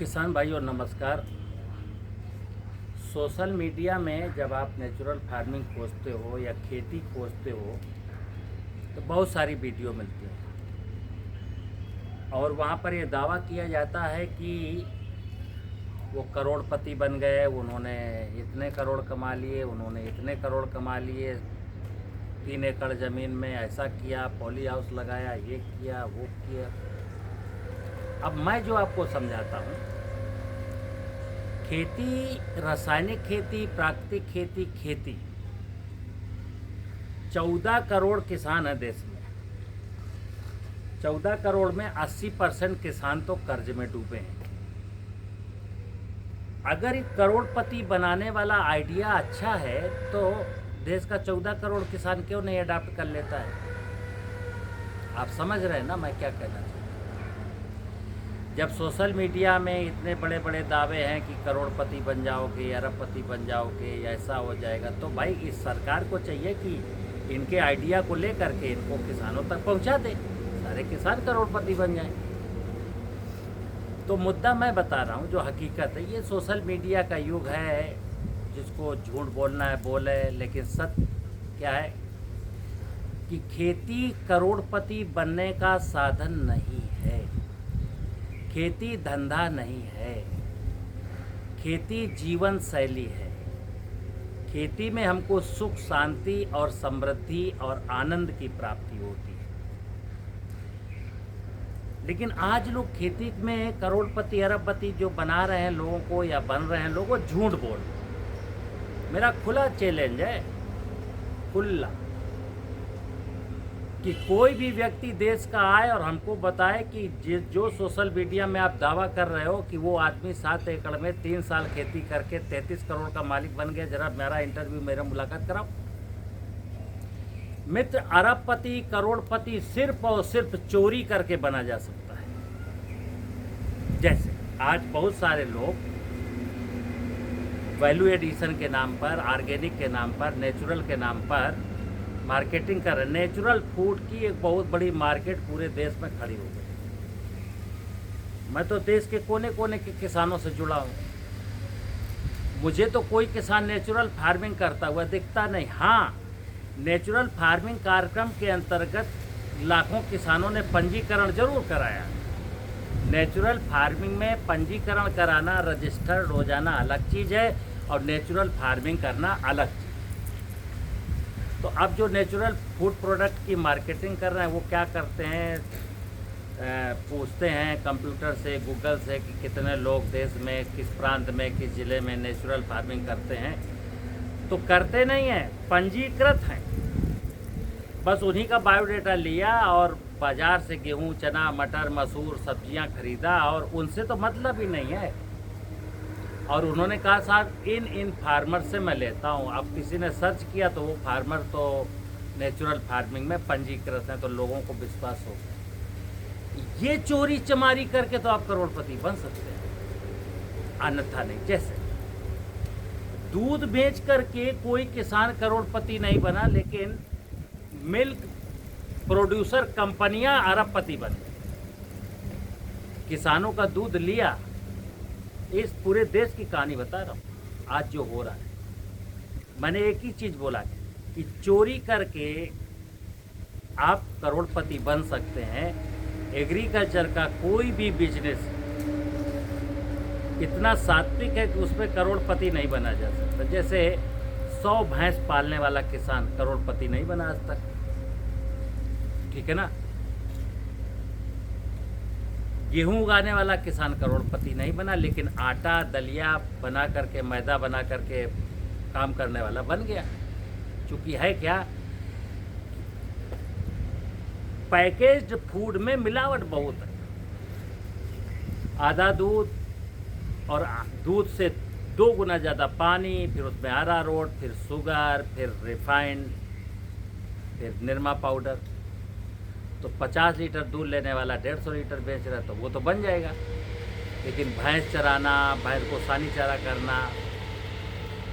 किसान भाइयों नमस्कार। सोशल मीडिया में जब आप नेचुरल फार्मिंग खोजते हो या खेती खोजते हो तो बहुत सारी वीडियो मिलती हैं और वहाँ पर ये दावा किया जाता है कि वो करोड़पति बन गए, उन्होंने इतने करोड़ कमा लिए, उन्होंने इतने करोड़ कमा लिए, 3 एकड़ ज़मीन में ऐसा किया, पॉली हाउस लगाया, ये किया वो किया। अब मैं जो आपको समझाता हूँ, खेती, रासायनिक खेती, प्राकृतिक खेती 14 करोड़ किसान है देश में। 14 करोड़ में 80% किसान तो कर्ज में डूबे हैं। अगर एक करोड़पति बनाने वाला आइडिया अच्छा है तो देश का 14 करोड़ किसान क्यों नहीं अडॉप्ट कर लेता है? आप समझ रहे हैं ना मैं क्या कहना चाहता हूँ? जब सोशल मीडिया में इतने बड़े बड़े दावे हैं कि करोड़पति बन जाओगे, अरबपति बन जाओगे, ऐसा हो जाएगा, तो भाई इस सरकार को चाहिए कि इनके आइडिया को लेकर के इनको किसानों तक पहुंचा दे, सारे किसान करोड़पति बन जाएं। तो मुद्दा मैं बता रहा हूं, जो हकीकत है, ये सोशल मीडिया का युग है। जिसको झूठ बोलना है बोले, लेकिन सत्य क्या है कि खेती करोड़पति बनने का साधन नहीं है। खेती धंधा नहीं है, खेती जीवन शैली है। खेती में हमको सुख, शांति और समृद्धि और आनंद की प्राप्ति होती है। लेकिन आज लोग खेती में करोड़पति अरबपति जो बना रहे हैं लोगों को या बन रहे हैं लोगों को, झूठ बोल रहे हैं। मेरा खुला चैलेंज है, खुला, कि कोई भी व्यक्ति देश का आए और हमको बताए कि जो सोशल मीडिया में आप दावा कर रहे हो कि वो आदमी 7 एकड़ में 3 साल खेती करके 33 करोड़ का मालिक बन गया, जरा मेरा इंटरव्यू, मेरा मुलाकात कराओ। मित्र, अरबपति करोड़पति सिर्फ और सिर्फ चोरी करके बना जा सकता है। जैसे आज बहुत सारे लोग वैल्यू एडिशन के नाम पर, ऑर्गेनिक के नाम पर, नेचुरल के नाम पर मार्केटिंग कर रहे हैं। नेचुरल फूड की एक बहुत बड़ी मार्केट पूरे देश में खड़ी हो गई। मैं तो देश के कोने कोने के किसानों से जुड़ा हूँ। मुझे तो कोई किसान नेचुरल फार्मिंग करता हुआ दिखता नहीं। हाँ, नेचुरल फार्मिंग कार्यक्रम के अंतर्गत लाखों किसानों ने पंजीकरण जरूर कराया। नेचुरल फार्मिंग में पंजीकरण कराना, रजिस्टर्ड हो जाना अलग चीज़ है और नेचुरल फार्मिंग करना अलग चीज़। तो अब जो नेचुरल फूड प्रोडक्ट की मार्केटिंग कर रहे हैं वो क्या करते हैं, पूछते हैं कंप्यूटर से, गूगल से कि कितने लोग देश में, किस प्रांत में, किस ज़िले में नेचुरल फार्मिंग करते हैं। तो करते नहीं हैं, पंजीकृत हैं। बस उन्हीं का बायोडाटा लिया और बाज़ार से गेहूं, चना, मटर, मसूर, सब्जियां खरीदा और उनसे तो मतलब ही नहीं है। और उन्होंने कहा साहब इन फार्मर से मैं लेता हूँ। अब किसी ने सर्च किया तो वो फार्मर तो नेचुरल फार्मिंग में पंजीकृत हैं, तो लोगों को विश्वास हो गया। ये चोरी चमारी करके तो आप करोड़पति बन सकते हैं, अन्यथा नहीं। जैसे दूध बेच करके कोई किसान करोड़पति नहीं बना, लेकिन मिल्क प्रोड्यूसर कंपनियां अरबपति बन गई। किसानों का दूध लिया। इस पूरे देश की कहानी बता रहा हूँ आज जो हो रहा है। मैंने एक ही चीज़ बोला कि चोरी करके आप करोड़पति बन सकते हैं। एग्रीकल्चर का कोई भी बिजनेस इतना सात्विक है कि उसमें करोड़पति नहीं बना जा सकता। जैसे 100 भैंस पालने वाला किसान करोड़पति नहीं बना आज तक, ठीक है ना। गेहूं उगाने वाला किसान करोड़पति नहीं बना, लेकिन आटा, दलिया बना करके, मैदा बना करके काम करने वाला बन गया। चूँकि है क्या, पैकेज्ड फूड में मिलावट बहुत है। आधा दूध और दूध से 2 गुना ज़्यादा पानी, फिर उसमें अरारोट, फिर शुगर, फिर रिफाइंड, फिर निरमा पाउडर। तो 50 लीटर दूध लेने वाला 150 लीटर बेच रहा है, तो वो तो बन जाएगा। लेकिन भैंस चराना, भैंस को सानी चारा करना,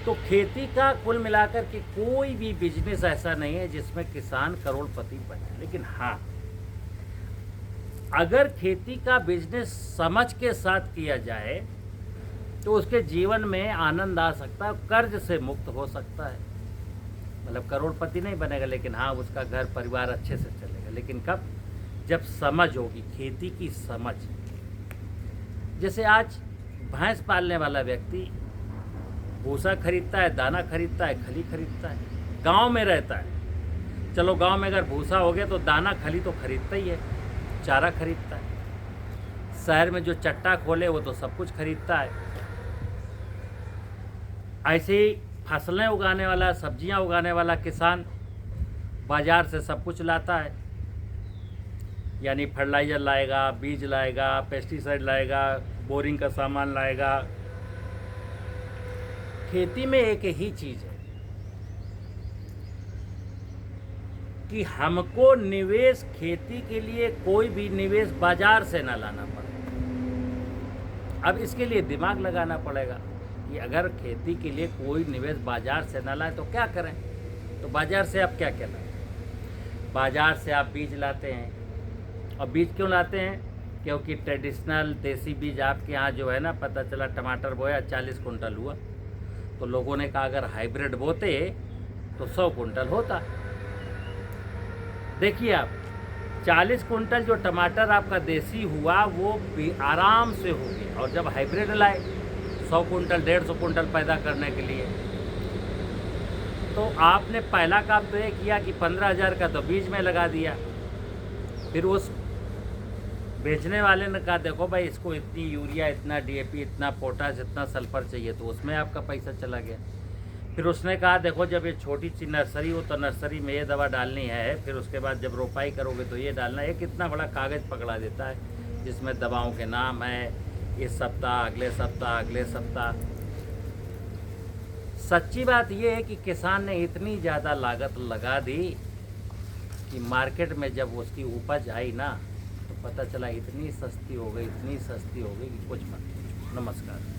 तो खेती का कुल मिलाकर के कोई भी बिजनेस ऐसा नहीं है जिसमें किसान करोड़पति बने। लेकिन हाँ, अगर खेती का बिजनेस समझ के साथ किया जाए तो उसके जीवन में आनंद आ सकता है, कर्ज से मुक्त हो सकता है। मतलब करोड़पति नहीं बनेगा, लेकिन हाँ उसका घर परिवार अच्छे से चलेगा। लेकिन कब? जब समझ होगी, खेती की समझ। जैसे आज भैंस पालने वाला व्यक्ति भूसा खरीदता है, दाना खरीदता है, खली खरीदता है, गांव में रहता है। चलो गांव में अगर भूसा हो गया तो दाना खली तो खरीदता ही है, चारा खरीदता है। शहर में जो चट्टा खोले वो तो सब कुछ खरीदता है। ऐसे ही फसलें उगाने वाला, सब्जियां उगाने वाला किसान बाजार से सब कुछ लाता है, यानी फर्टिलाइज़र लाएगा, बीज लाएगा, पेस्टिसाइड लाएगा, बोरिंग का सामान लाएगा। खेती में एक ही चीज़ है कि हमको निवेश, खेती के लिए कोई भी निवेश बाजार से ना लाना पड़े। अब इसके लिए दिमाग लगाना पड़ेगा कि अगर खेती के लिए कोई निवेश बाजार से ना लाए तो क्या करें। तो बाजार से आप क्या क्या लाते हैं? बाजार से आप बीज लाते हैं। और बीज क्यों लाते हैं? क्योंकि ट्रेडिशनल देसी बीज आपके यहाँ जो है ना, पता चला टमाटर बोया 40 कुंटल हुआ, तो लोगों ने कहा अगर हाइब्रिड बोते तो 100 कुंटल होता। देखिए आप, 40 कुंटल जो टमाटर आपका देसी हुआ वो भी आराम से हो गया, और जब हाइब्रिड लाए 100 कुंटल 150 कुंटल पैदा करने के लिए, तो आपने पहला काम तो ये किया कि 15,000 का तो बीज में लगा दिया। फिर उस बेचने वाले ने कहा देखो भाई इसको इतनी यूरिया, इतना डीएपी, इतना पोटास, इतना सल्फर चाहिए, तो उसमें आपका पैसा चला गया। फिर उसने कहा देखो जब ये छोटी सी नर्सरी हो तो नर्सरी में ये दवा डालनी है, फिर उसके बाद जब रोपाई करोगे तो ये डालना है। एक इतना बड़ा कागज़ पकड़ा देता है जिसमें दवाओं के नाम है, इस सप्ताह, अगले सप्ताह, अगले सप्ताह। सच्ची बात ये है कि किसान ने इतनी ज़्यादा लागत लगा दी कि मार्केट में जब उसकी उपज आई ना तो पता चला इतनी सस्ती हो गई, इतनी सस्ती हो गई कि कुछ मत पूछो। नमस्कार।